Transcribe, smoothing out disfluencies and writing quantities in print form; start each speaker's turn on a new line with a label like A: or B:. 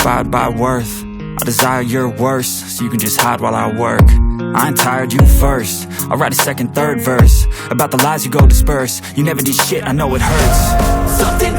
A: inspired by worth. I desire your worst, so you can just hide while I work. I ain't tired, you first. I'll write a second, third verse about the lies you go disperse. You never did shit, I know it hurts. Something